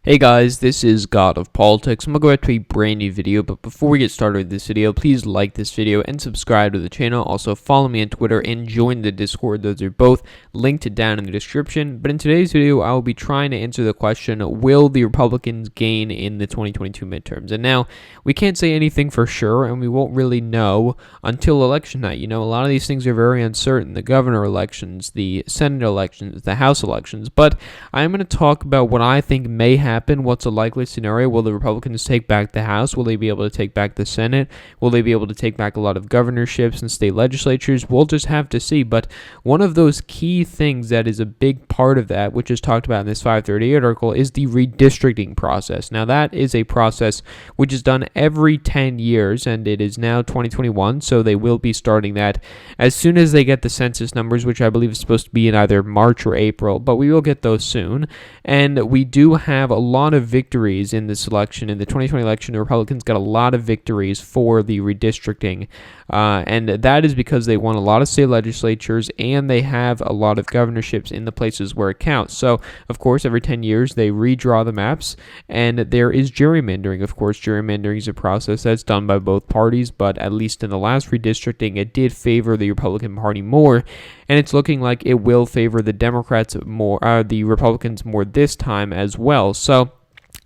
Hey guys, this is God of Politics. I'm going to go back to a brand new video, but before we get started with this video, please like this video and subscribe to the channel. Also follow me on Twitter and join the Discord. Those are both linked down in the description. But in today's video, I will be trying to answer the question, will the Republicans gain in the 2022 midterms? And now, we can't say anything for sure, and we won't really know until election night. You know, a lot of these things are very uncertain. The governor elections, the Senate elections, the House elections. But I'm going to talk about what I think may happen. What's a likely scenario? Will the Republicans take back the House? Will they be able to take back the Senate? Will they be able to take back a lot of governorships and state legislatures? We'll just have to see. But one of those key things that is a big part of that, which is talked about in this 538 article, is the redistricting process. Now, that is a process which is done every 10 years, and it is now 2021, so they will be starting that as soon as they get the census numbers, which I believe is supposed to be in either March or April, but we will get those soon. And we do have a lot of victories in this election. In the 2020 election, the Republicans got a lot of victories for the redistricting, and that is because they won a lot of state legislatures and they have a lot of governorships in the places where it counts. So, of course, every 10 years they redraw the maps, and there is gerrymandering. Of course, gerrymandering is a process that's done by both parties, but at least in the last redistricting, it did favor the Republican Party more, and it's looking like it will favor the Democrats more, the Republicans more this time as well. So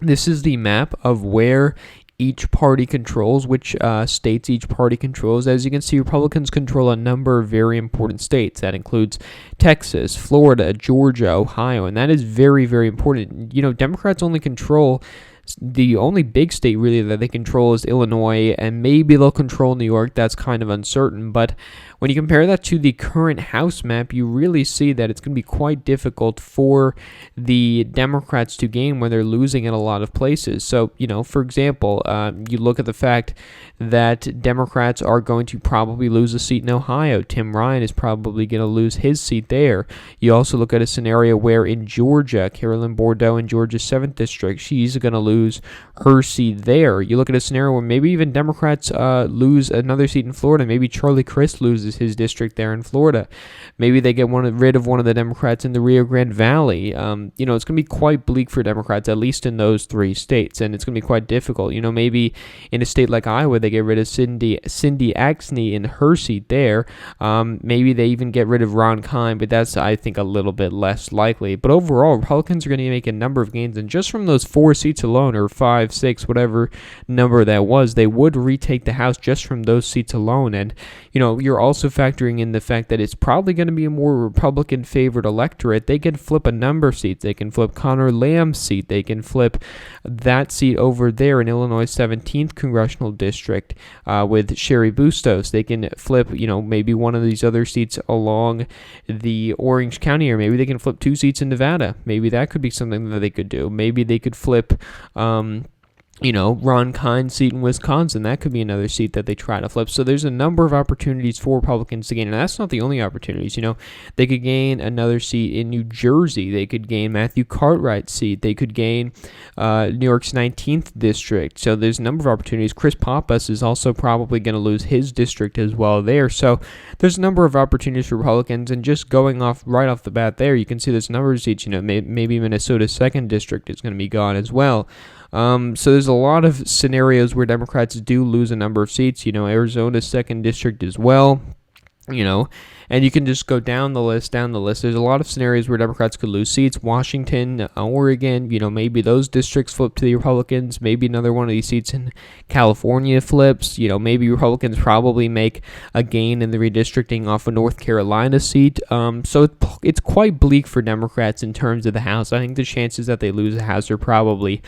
this is the map of where each party controls, which states each party controls. As you can see, Republicans control a number of very important states. That includes Texas, Florida, Georgia, Ohio, and that is very, very important. You know, Democrats only control the only big state really that they control is Illinois, and maybe they'll control New York. That's kind of uncertain. But when you compare that to the current House map, you really see that it's going to be quite difficult for the Democrats to gain when they're losing in a lot of places. So, you know, for example, you look at the fact that Democrats are going to probably lose a seat in Ohio. Tim Ryan is probably going to lose his seat there. You also look at a scenario where in Georgia, Carolyn Bordeaux in Georgia's 7th district, she's going to lose her seat there. You look at a scenario where maybe even Democrats lose another seat in Florida. Maybe Charlie Crist loses his district there in Florida. Maybe they get rid of one of the Democrats in the Rio Grande Valley. You know, it's going to be quite bleak for Democrats, at least in those three states, and it's going to be quite difficult. You know, maybe in a state like Iowa, they get rid of Cindy Axne in her seat there. Maybe they even get rid of Ron Kine, but that's, I think, a little bit less likely. But overall, Republicans are going to make a number of gains, and just from those 4 seats alone, or 5, 6, whatever number that was, they would retake the House just from those seats alone. And, you know, you're also factoring in the fact that it's probably going to be a more Republican-favored electorate. They can flip a number of seats. They can flip Connor Lamb's seat. They can flip that seat over there in Illinois' 17th Congressional District with Sherry Bustos. They can flip, you know, maybe one of these other seats along the Orange County, or maybe they can flip 2 seats in Nevada. Maybe that could be something that they could do. Maybe they could flip you know, Ron Kine's seat in Wisconsin. That could be another seat that they try to flip. So there's a number of opportunities for Republicans to gain. And that's not the only opportunities. You know, they could gain another seat in New Jersey. They could gain Matthew Cartwright's seat. They could gain New York's 19th district. So there's a number of opportunities. Chris Pappas is also probably going to lose his district as well there. So there's a number of opportunities for Republicans. And just going off right off the bat there, you can see there's a number of seats. You know, maybe Minnesota's 2nd district is going to be gone as well. So there's a lot of scenarios where Democrats do lose a number of seats. You know, Arizona's 2nd district as well. You know, and you can just go down the list. There's a lot of scenarios where Democrats could lose seats. Washington, Oregon, you know, maybe those districts flip to the Republicans. Maybe another one of these seats in California flips. You know, maybe Republicans probably make a gain in the redistricting off a North Carolina seat. So it's quite bleak for Democrats in terms of the House. I think the chances that they lose the House are probably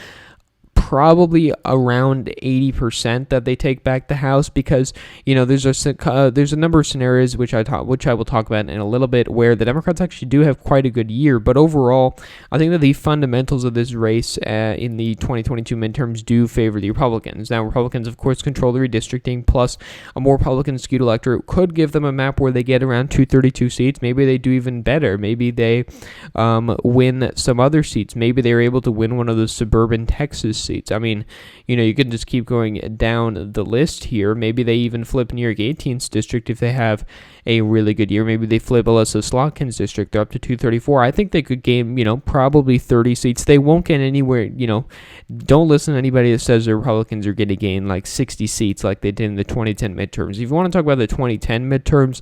around 80% that they take back the House, because, you know, there's a number of scenarios which I will talk about in a little bit where the Democrats actually do have quite a good year. But overall, I think that the fundamentals of this race in the 2022 midterms do favor the Republicans. Now, Republicans, of course, control the redistricting, plus a more Republican-skewed electorate could give them a map where they get around 232 seats. Maybe they do even better. Maybe they win some other seats. Maybe they're able to win one of those suburban Texas seats. I mean, you can just keep going down the list here. Maybe they even flip New York 18th district if they have a really good year. Maybe they flip Alyssa Slotkin's district up to 234. I think they could gain, probably 30 seats. They won't get anywhere, don't listen to anybody that says the Republicans are going to gain like 60 seats like they did in the 2010 midterms. If you want to talk about the 2010 midterms,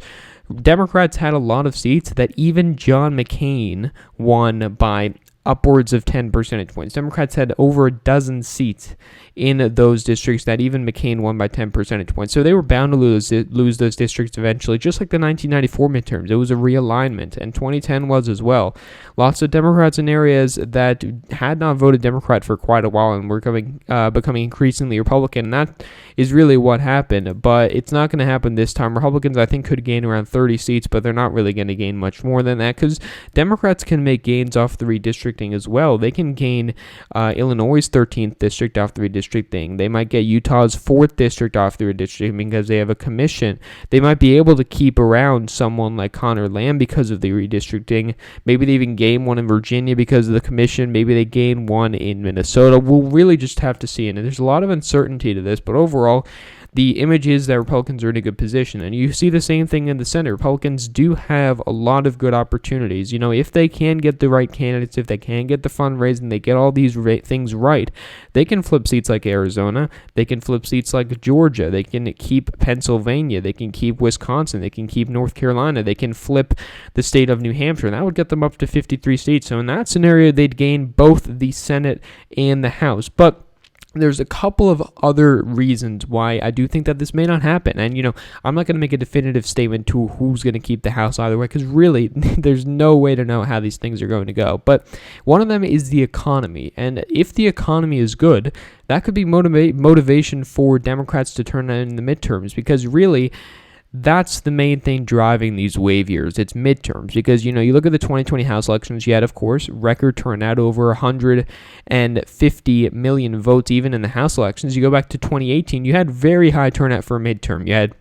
Democrats had a lot of seats that even John McCain won by upwards of 10 percentage points. Democrats had over a dozen seats in those districts that even McCain won by 10 percentage points. So they were bound to lose those districts eventually, just like the 1994 midterms. It was a realignment, and 2010 was as well. Lots of Democrats in areas that had not voted Democrat for quite a while and were becoming increasingly Republican, and that is really what happened. But it's not going to happen this time. Republicans, I think, could gain around 30 seats, but they're not really going to gain much more than that because Democrats can make gains off the redistricting as well. They can gain Illinois' 13th district off the redistricting. They might get Utah's 4th district off the redistricting because they have a commission. They might be able to keep around someone like Connor Lamb because of the redistricting. Maybe they even gain one in Virginia because of the commission. Maybe they gain one in Minnesota. We'll really just have to see. And there's a lot of uncertainty to this, but overall, the image is that Republicans are in a good position. And you see the same thing in the Senate. Republicans do have a lot of good opportunities. If they can get the right candidates, if they can get the fundraising, they get all these things right, they can flip seats like Arizona. They can flip seats like Georgia. They can keep Pennsylvania. They can keep Wisconsin. They can keep North Carolina. They can flip the state of New Hampshire. And that would get them up to 53 seats. So in that scenario, they'd gain both the Senate and the House. But there's a couple of other reasons why I do think that this may not happen. And, I'm not going to make a definitive statement to who's going to keep the House either way, because really, there's no way to know how these things are going to go. But one of them is the economy. And if the economy is good, that could be motivation for Democrats to turn out in the midterms, because really, that's the main thing driving these wave years. It's midterms because, you look at the 2020 House elections, you had, of course, record turnout, over 150 million votes even in the House elections. You go back to 2018, you had very high turnout for a midterm. You had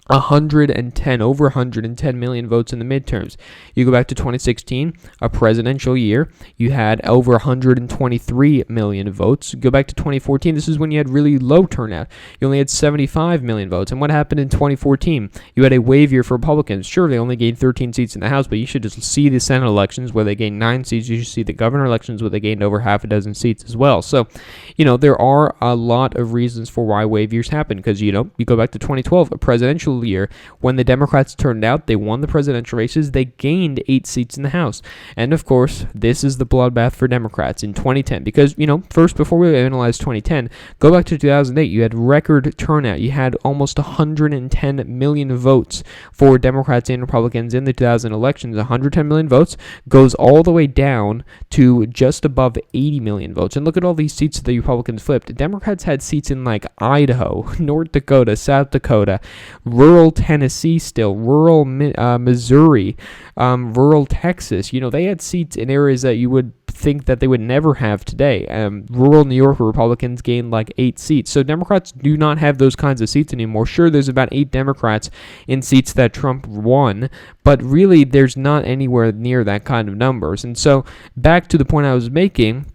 over 110 million votes in the midterms. You go back to 2016, a presidential year, you had over 123 million votes. Go back to 2014, this is when you had really low turnout. You only had 75 million votes. And what happened in 2014? You had a wave year for Republicans. Sure, they only gained 13 seats in the House, but you should just see the Senate elections where they gained 9 seats. You should see the governor elections where they gained over half a dozen seats as well. So, there are a lot of reasons for why wave years happen because, you go back to 2012, a presidential year, when the Democrats turned out, they won the presidential races, they gained 8 seats in the House. And of course, this is the bloodbath for Democrats in 2010 because, first, before we analyze 2010, go back to 2008, you had record turnout. You had almost 110 million votes for Democrats and Republicans in the 2000 elections. 110 million votes goes all the way down to just above 80 million votes. And look at all these seats that the Republicans flipped. Democrats had seats in like Idaho, North Dakota, South Dakota, rural Tennessee still, rural Missouri, rural Texas. They had seats in areas that you would think that they would never have today. Rural New York Republicans gained like 8 seats. So Democrats do not have those kinds of seats anymore. Sure, there's about 8 Democrats in seats that Trump won, but really there's not anywhere near that kind of numbers. And so back to the point I was making,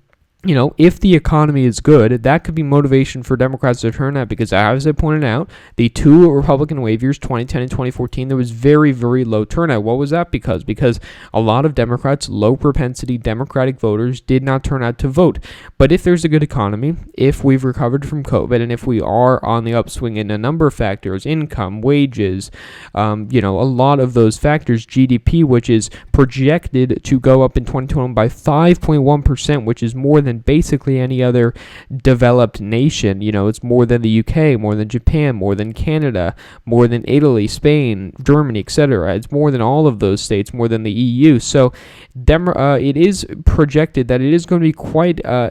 if the economy is good, that could be motivation for Democrats to turn out because, as I pointed out, the 2 Republican wave years, 2010 and 2014, there was very, very low turnout. What was that because? Because a lot of Democrats, low propensity Democratic voters, did not turn out to vote. But if there's a good economy, if we've recovered from COVID, and if we are on the upswing in a number of factors, income, wages, a lot of those factors, GDP, which is projected to go up in 2021 by 5.1%, which is more than basically any other developed nation. It's more than the UK, more than Japan, more than Canada, more than Italy, Spain, Germany, etc. It's more than all of those states, more than the EU. So it is projected that it is going to be quite a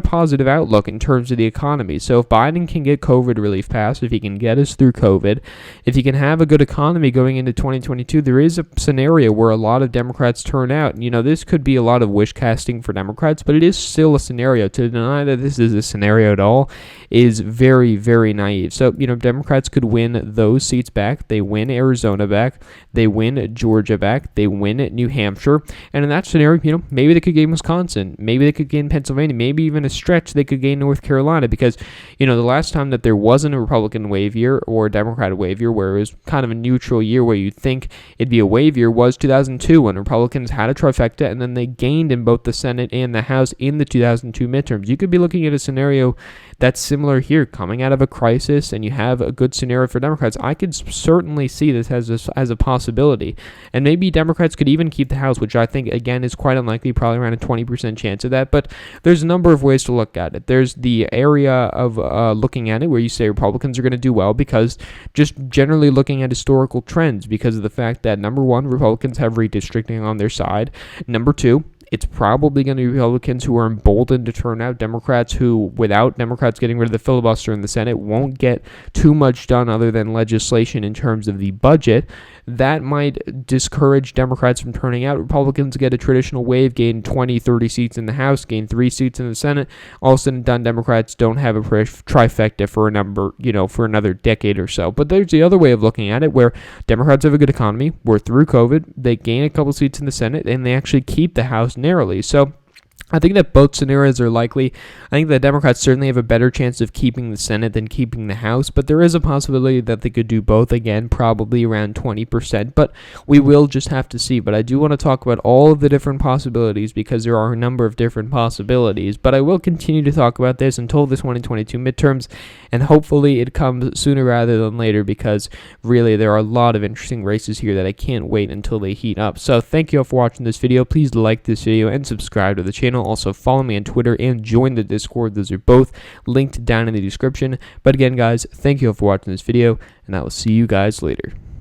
positive outlook in terms of the economy. So if Biden can get COVID relief passed, if he can get us through COVID, if he can have a good economy going into 2022, there is a scenario where a lot of Democrats turn out. This could be a lot of wish casting for Democrats, but it is still a scenario. To deny that this is a scenario at all is very, very naive. So, Democrats could win those seats back. They win Arizona back. They win Georgia back. They win New Hampshire. And in that scenario, maybe they could gain Wisconsin. Maybe they could gain Pennsylvania. Maybe even a stretch they could gain North Carolina, because, the last time that there wasn't a Republican wave year or a Democratic wave year where it was kind of a neutral year where you'd think it'd be a wave year was 2002, when Republicans had a trifecta and then they gained in both the Senate and the House in the 2002 midterms. You could be looking at a scenario that's similar here, coming out of a crisis, and you have a good scenario for Democrats. I could certainly see this as a possibility. And maybe Democrats could even keep the House, which I think, again, is quite unlikely, probably around a 20% chance of that. But there's a number of ways to look at it. There's the area of looking at it where you say Republicans are going to do well, because just generally looking at historical trends, because of the fact that, number one, Republicans have redistricting on their side. Number two, it's probably going to be Republicans who are emboldened to turn out Democrats who, without Democrats getting rid of the filibuster in the Senate, won't get too much done other than legislation in terms of the budget. That might discourage Democrats from turning out. Republicans get a traditional wave, gain 20, 30 seats in the House, gain 3 seats in the Senate. All said and done, Democrats don't have a trifecta for a number, for another decade or so. But there's the other way of looking at it, where Democrats have a good economy. We're through COVID. They gain a couple seats in the Senate, and they actually keep the House narrowly. So I think that both scenarios are likely. I think the Democrats certainly have a better chance of keeping the Senate than keeping the House, but there is a possibility that they could do both, again, probably around 20%, but we will just have to see. But I do want to talk about all of the different possibilities, because there are a number of different possibilities, but I will continue to talk about this until the 2022 midterms, and hopefully it comes sooner rather than later, because really there are a lot of interesting races here that I can't wait until they heat up. So thank you all for watching this video. Please like this video and subscribe to the channel. Also, follow me on Twitter and join the Discord. Those are both linked down in the description. But again, guys, thank you all for watching this video, and I will see you guys later.